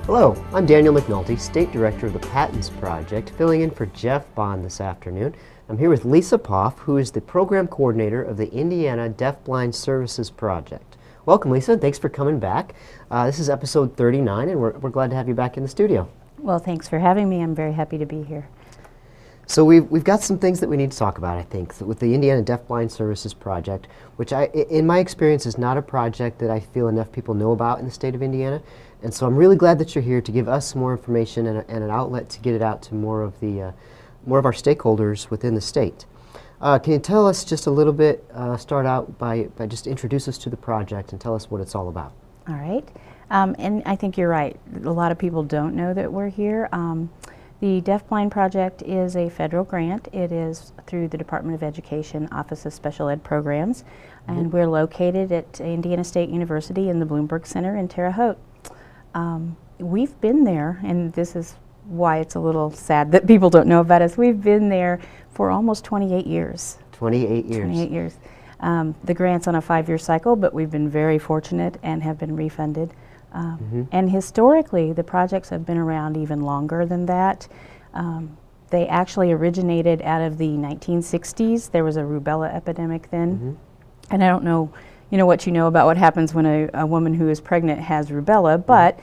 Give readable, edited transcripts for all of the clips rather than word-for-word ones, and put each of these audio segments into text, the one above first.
Hello, I'm Daniel McNulty, State Director of the Patents Project, filling in for Jeff Bond this afternoon. I'm here with Lisa Poff, who is the Program Coordinator of the Indiana Deafblind Services Project. Welcome, Lisa. Thanks for coming back. This is episode 39, and we're glad to have you back in the studio. Well, thanks for having me. I'm very happy to be here. So we've got some things that we need to talk about, I think, with the Indiana Deafblind Services Project, which in my experience is not a project that I feel enough people know about in the state of Indiana. And so I'm really glad that you're here to give us some more information and an outlet to get it out to more of our stakeholders within the state. Can you tell us just a little bit, start out by just introduce us to the project and tell us what it's all about? All right. And I think you're right. A lot of people don't know that we're here. The Deafblind Project is a federal grant. It is through the Department of Education Office of Special Ed Programs, and we're located at Indiana State University in the Blumberg Center in Terre Haute. We've been there, and this is why it's a little sad that people don't know about us. We've been there for almost 28 years. 28 years. 28 years. The grant's on a 5-year cycle, but we've been very fortunate and have been refunded. And historically, the projects have been around even longer than that. They actually originated out of the 1960s. There was a rubella epidemic then. And I don't know, what you know about what happens when a woman who is pregnant has rubella, but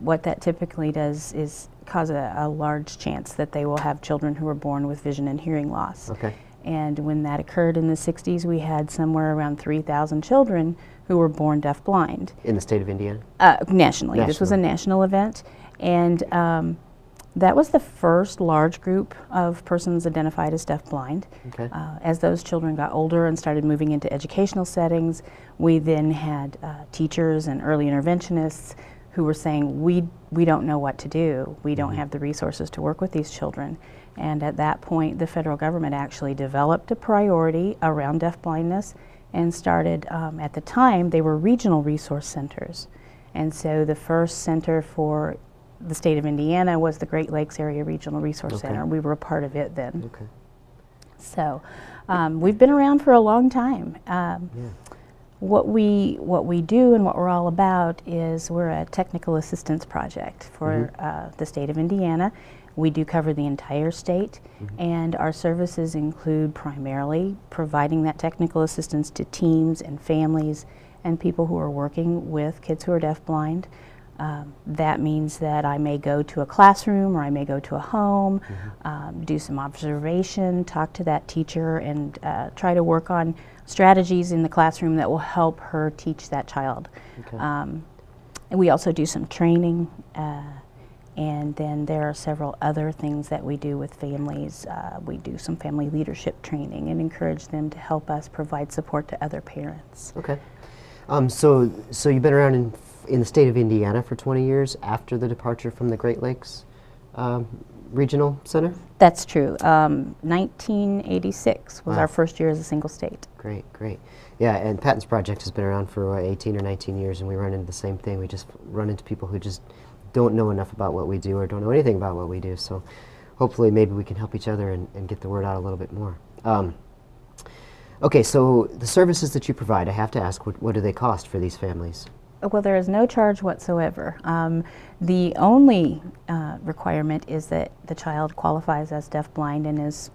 what that typically does is cause a large chance that they will have children who are born with vision and hearing loss. Okay. And when that occurred in the 60s, we had somewhere around 3,000 children who were born deafblind. In the state of Indiana? Nationally. This was a national event. And that was the first large group of persons identified as deafblind. Okay. As those children got older and started moving into educational settings, we then had teachers and early interventionists who were saying, we don't know what to do. We don't have the resources to work with these children. And at that point, the federal government actually developed a priority around deafblindness and started, at the time, they were regional resource centers. And so the first center for the state of Indiana was the Great Lakes Area Regional Resource Center. We were a part of it then. Okay. So we've been around for a long time. What we do and what we're all about is we're a technical assistance project for the state of Indiana. We do cover the entire state, and our services include primarily providing that technical assistance to teams and families and people who are working with kids who are deafblind. That means that I may go to a classroom or I may go to a home, do some observation, talk to that teacher, and try to work on strategies in the classroom that will help her teach that child. Okay. And we also do some training, and then there are several other things that we do with families. We do some family leadership training and encourage them to help us provide support to other parents. Okay. So you've been around in the state of Indiana for 20 years after the departure from the Great Lakes Regional Center? That's true. 1986 was our first year as a single state. Great, great. Yeah, and Patents Project has been around for 18 or 19 years, and we run into the same thing. We just run into people who just don't know enough about what we do or don't know anything about what we do. So hopefully maybe we can help each other and get the word out a little bit more. Okay, so the services that you provide, I have to ask, what do they cost for these families? Well, there is no charge whatsoever. The only requirement is that the child qualifies as deafblind and is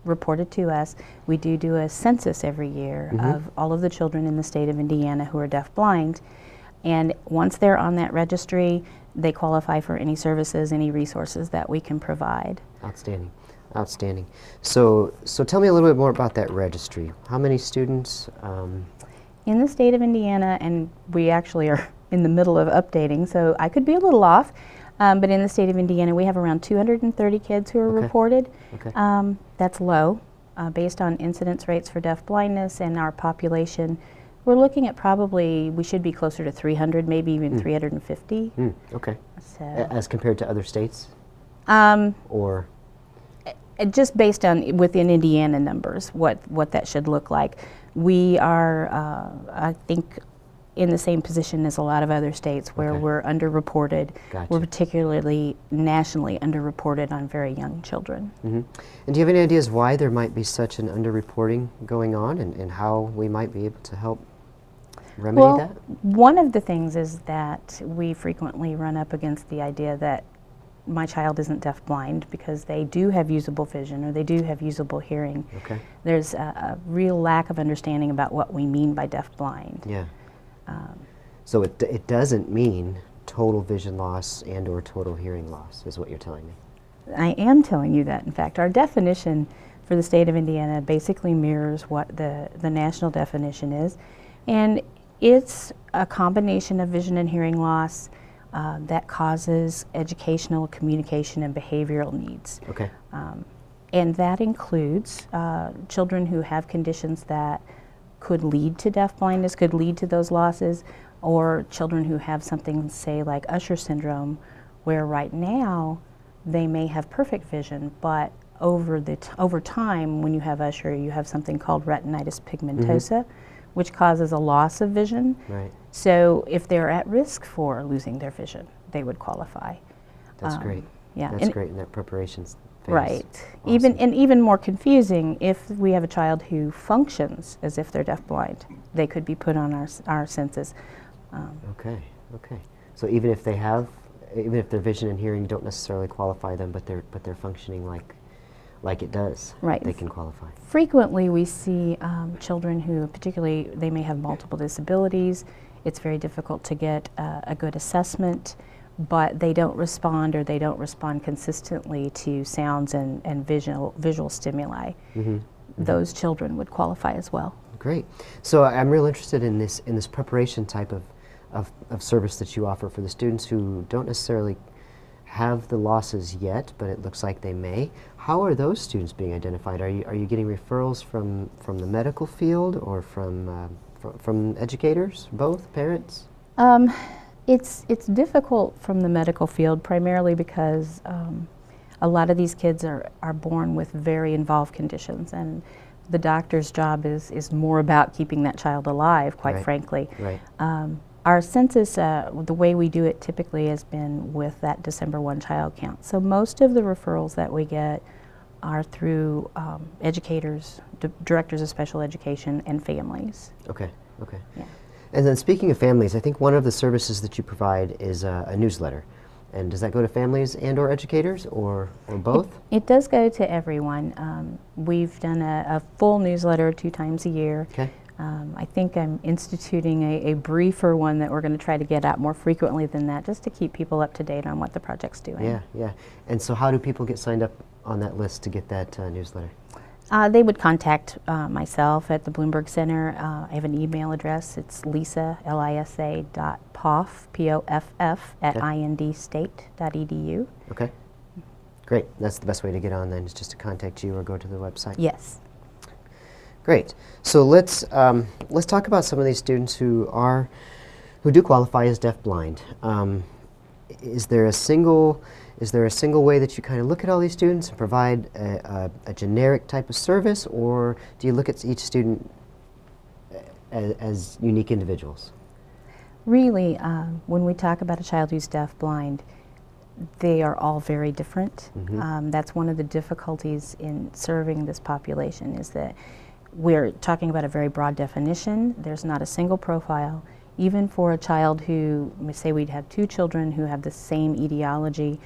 reported to us. We do a census every year of all of the children in the state of Indiana who are deafblind. And once they're on that registry, they qualify for any services, any resources that we can provide. Outstanding. Outstanding. So tell me a little bit more about that registry. How many students? In the state of Indiana, and we actually are in the middle of updating, so I could be a little off, but in the state of Indiana we have around 230 kids who are reported. Okay. That's low. Based on incidence rates for deafblindness and our population, we're looking at probably, we should be closer to 300, maybe even 350. Okay. So, as compared to other states? Or? Just based on within Indiana numbers, what that should look like. We are, I think, in the same position as a lot of other states where we're underreported. Gotcha. We're particularly nationally underreported on very young children. And do you have any ideas why there might be such an underreporting going on and how we might be able to help remedy that? One of the things is that we frequently run up against the idea that my child isn't deafblind because they do have usable vision or they do have usable hearing. Okay. There's a real lack of understanding about what we mean by deafblind. Yeah. So it doesn't mean total vision loss and or total hearing loss is what you're telling me. I am telling you that. In fact, our definition for the state of Indiana basically mirrors what the national definition is, and it's a combination of vision and hearing loss that causes educational, communication, and behavioral needs. Okay. And that includes children who have conditions that could lead to deafblindness, could lead to those losses, or children who have something, say, like Usher syndrome, where right now they may have perfect vision, but over time, when you have Usher, you have something called retinitis pigmentosa, which causes a loss of vision. Right. So if they're at risk for losing their vision, they would qualify. That's great. Yeah. That's great in that preparations phase. Right. Awesome. Even more confusing, if we have a child who functions as if they're deafblind, they could be put on our census. Okay. Okay. So even if their vision and hearing don't necessarily qualify them, but they're functioning like it does, right, they can qualify. Frequently we see children who, particularly, they may have multiple disabilities. It's very difficult to get a good assessment, but they don't respond or they don't respond consistently to sounds and visual stimuli. Those children would qualify as well. Great. So I'm real interested in this preparation type of service that you offer for the students who don't necessarily have the losses yet, but it looks like they may. How are those students being identified? Are you getting referrals from the medical field or from educators, both parents? It's difficult from the medical field, primarily because a lot of these kids are born with very involved conditions, and the doctor's job is more about keeping that child alive, quite frankly. Right. Our census, the way we do it typically has been with that December 1 child count. So most of the referrals that we get are through educators, directors of special education, and families. Okay, okay. Yeah. And then speaking of families, I think one of the services that you provide is a newsletter. And does that go to families and or educators or both? It does go to everyone. We've done a full newsletter 2 times a year. Okay. I think I'm instituting a briefer one that we're going to try to get out more frequently than that, just to keep people up to date on what the project's doing. Yeah, yeah. And so how do people get signed up on that list to get that newsletter? They would contact myself at the Blumberg Center. I have an email address. It's Lisa, Lisa, .poff, P-O-F-F, at indstate.edu. Okay. Great. That's the best way to get on then, is just to contact you or go to the website. Yes. Great. So let's talk about some of these students who do qualify as deafblind. Is there a single way that you kind of look at all these students and provide a generic type of service, or do you look at each student as unique individuals? Really, when we talk about a child who's deafblind, they are all very different. That's one of the difficulties in serving this population, is that we're talking about a very broad definition. There's not a single profile. Even for a child who, say we'd have 2 children who have the same etiology,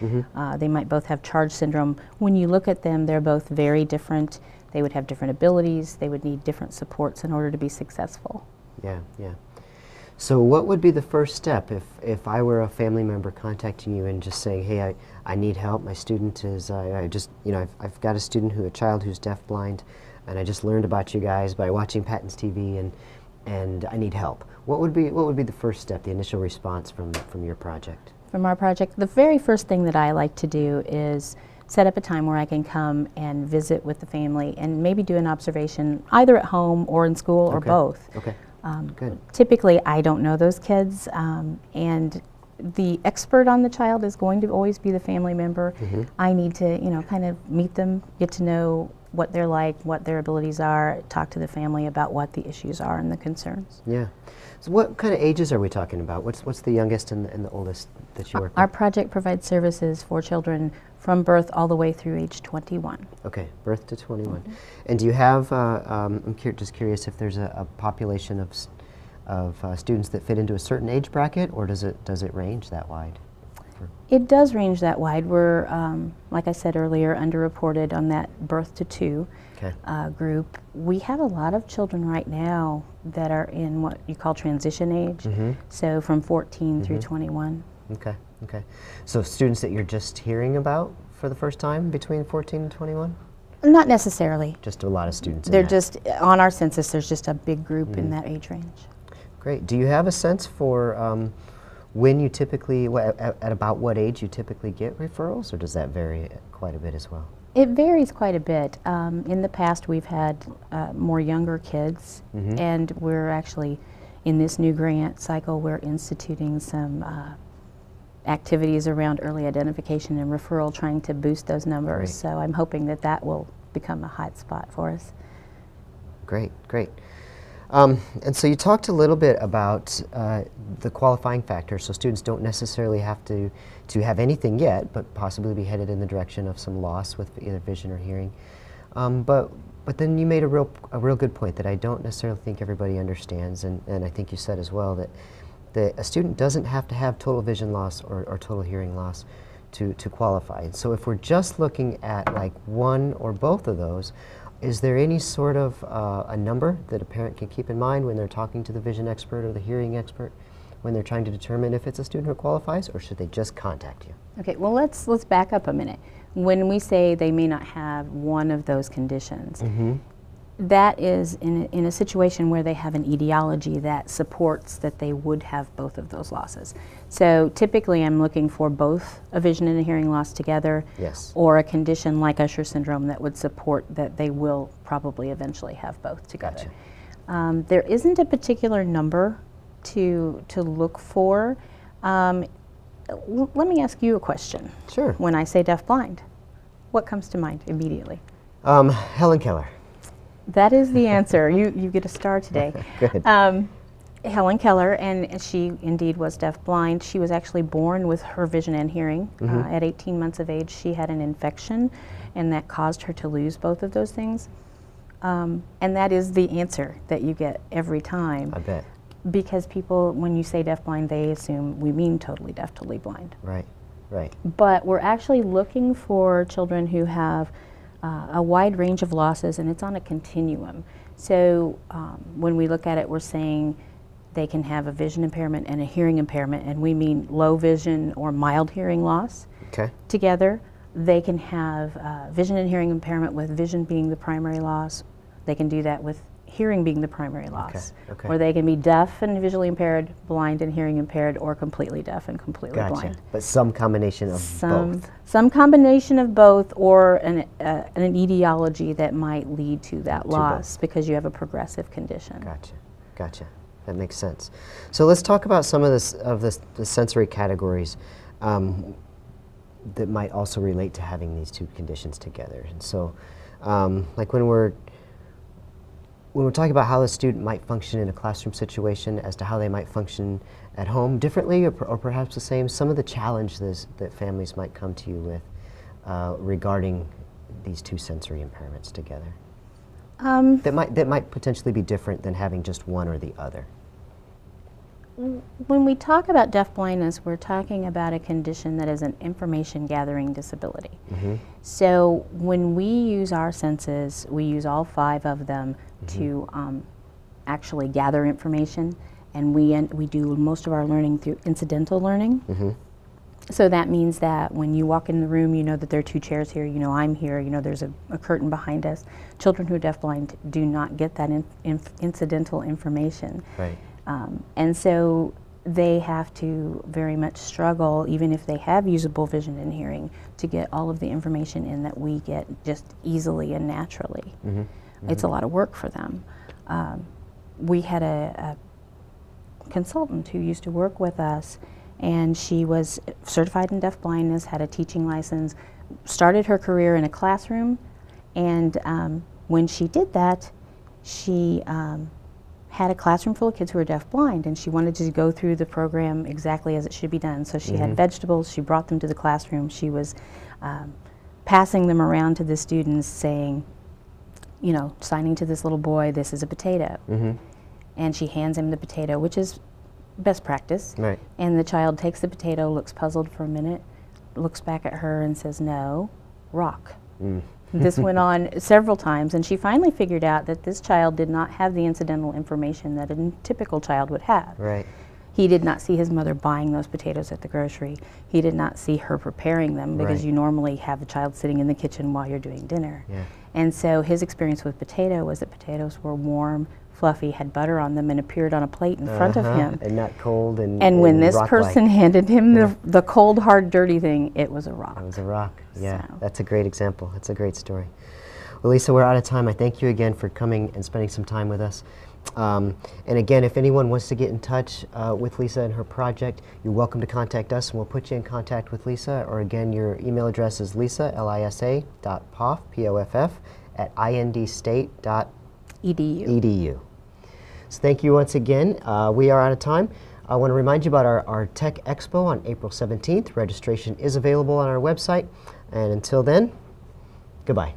they might both have charge syndrome. When you look at them, they're both very different. They would have different abilities. They would need different supports in order to be successful. Yeah, yeah. So what would be the first step if I were a family member contacting you and just saying, hey, I need help. My student is, I've got a child who's deafblind, and I just learned about you guys by watching Patton's TV, and I need help. What would be the first step, the initial response from your project? From our project, the very first thing that I like to do is set up a time where I can come and visit with the family and maybe do an observation either at home or in school or both. Okay. Good. Typically, I don't know those kids, and the expert on the child is going to always be the family member. I need to, kind of meet them, get to know what they're like, what their abilities are, talk to the family about what the issues are and the concerns. Yeah. So what kind of ages are we talking about? What's the youngest and the oldest that you work with? Our project provides services for children from birth all the way through age 21. Okay, birth to 21. And do you have, I'm just curious if there's a population students that fit into a certain age bracket, or does it range that wide? It does range that wide. We're, like I said earlier, underreported on that birth to 2 group. We have a lot of children right now that are in what you call transition age, so from 14 through 21. Okay, okay. So students that you're just hearing about for the first time between 14 and 21? Not necessarily. Just a lot of students in They're that. just, on our census, there's just a big group in that age range. Great. Do you have a sense for when you typically, at about what age you typically get referrals, or does that vary quite a bit as well? It varies quite a bit. In the past, we've had more younger kids, and we're actually, in this new grant cycle, we're instituting some activities around early identification and referral, trying to boost those numbers. Great. So I'm hoping that that will become a hot spot for us. Great, great. And so you talked a little bit about the qualifying factors, so students don't necessarily have to have anything yet, but possibly be headed in the direction of some loss with either vision or hearing. But then you made a real good point that I don't necessarily think everybody understands, and I think you said as well that a student doesn't have to have total vision loss or total hearing loss to qualify. And so if we're just looking at like one or both of those, is there any sort of a number that a parent can keep in mind when they're talking to the vision expert or the hearing expert when they're trying to determine if it's a student who qualifies, or should they just contact you? Okay, well let's back up a minute. When we say they may not have one of those conditions, that is in a situation where they have an etiology that supports that they would have both of those losses. So typically I'm looking for both a vision and a hearing loss together, or a condition like Usher syndrome that would support that they will probably eventually have both together. Gotcha. There isn't a particular number to look for. Let me ask you a question. Sure. When I say deafblind, what comes to mind immediately? Helen Keller. That is the answer. You get a star today. Good. Helen Keller, and she indeed was deafblind. She was actually born with her vision and hearing. At 18 months of age, she had an infection, and that caused her to lose both of those things. And that is the answer that you get every time. I bet. Because people, when you say deafblind, they assume we mean totally deaf, totally blind. Right, right. But we're actually looking for children who have a wide range of losses, and it's on a continuum. So when we look at it, we're saying they can have a vision impairment and a hearing impairment, and we mean low vision or mild hearing loss together. They can have vision and hearing impairment with vision being the primary loss. They can do that with hearing being the primary loss. Or they can be deaf and visually impaired, blind and hearing impaired, or completely deaf and completely blind. But some combination of both. Some combination of both, or an etiology that might lead to that loss because you have a progressive condition. Gotcha, gotcha. That makes sense. So let's talk about some of the sensory categories that might also relate to having these two conditions together. And so, like when we're talking about how the student might function in a classroom situation as to how they might function at home differently or perhaps the same, some of the challenges that families might come to you with regarding these two sensory impairments together that might potentially be different than having just one or the other. When we talk about deafblindness, we're talking about a condition that is an information gathering disability. So when we use our senses, we use all 5 of them to actually gather information, and we do most of our learning through incidental learning. So that means that when you walk in the room, you know that there are 2 chairs here, you know I'm here, you know there's a curtain behind us. Children who are deafblind do not get that incidental information. Right. And so they have to very much struggle, even if they have usable vision and hearing, to get all of the information in that we get just easily and naturally. It's a lot of work for them. We had a consultant who used to work with us, and she was certified in deafblindness, had a teaching license, started her career in a classroom, and when she did that, she had a classroom full of kids who were deafblind, and she wanted to go through the program exactly as it should be done. So she had vegetables, she brought them to the classroom, she was passing them around to the students saying, you know, signing to this little boy, this is a potato. and she hands him the potato, which is best practice. Right. And the child takes the potato, looks puzzled for a minute, looks back at her and says, "No, rock." This went on several times, and she finally figured out that this child did not have the incidental information that a typical child would have. Right. He did not see his mother buying those potatoes at the grocery. He did not see her preparing them, because Right. you normally have a child sitting in the kitchen while you're doing dinner. Yeah. And so his experience with potato was that potatoes were warm, fluffy, had butter on them, and appeared on a plate in front of him. And not cold and And when this rock-like. person handed him the cold, hard, dirty thing, it was a rock. It was a rock. Yeah, So. that's a great example. That's a great story. Well, Lisa, we're out of time. I thank you again for coming and spending some time with us. And again, if anyone wants to get in touch with Lisa and her project, you're welcome to contact us, and we'll put you in contact with Lisa. Or again, your email address is lisa.poff, P-O-F-F, at indstate.edu. So thank you once again. We are out of time. I want to remind you about our Tech Expo on April 17th. Registration is available on our website. And until then, goodbye.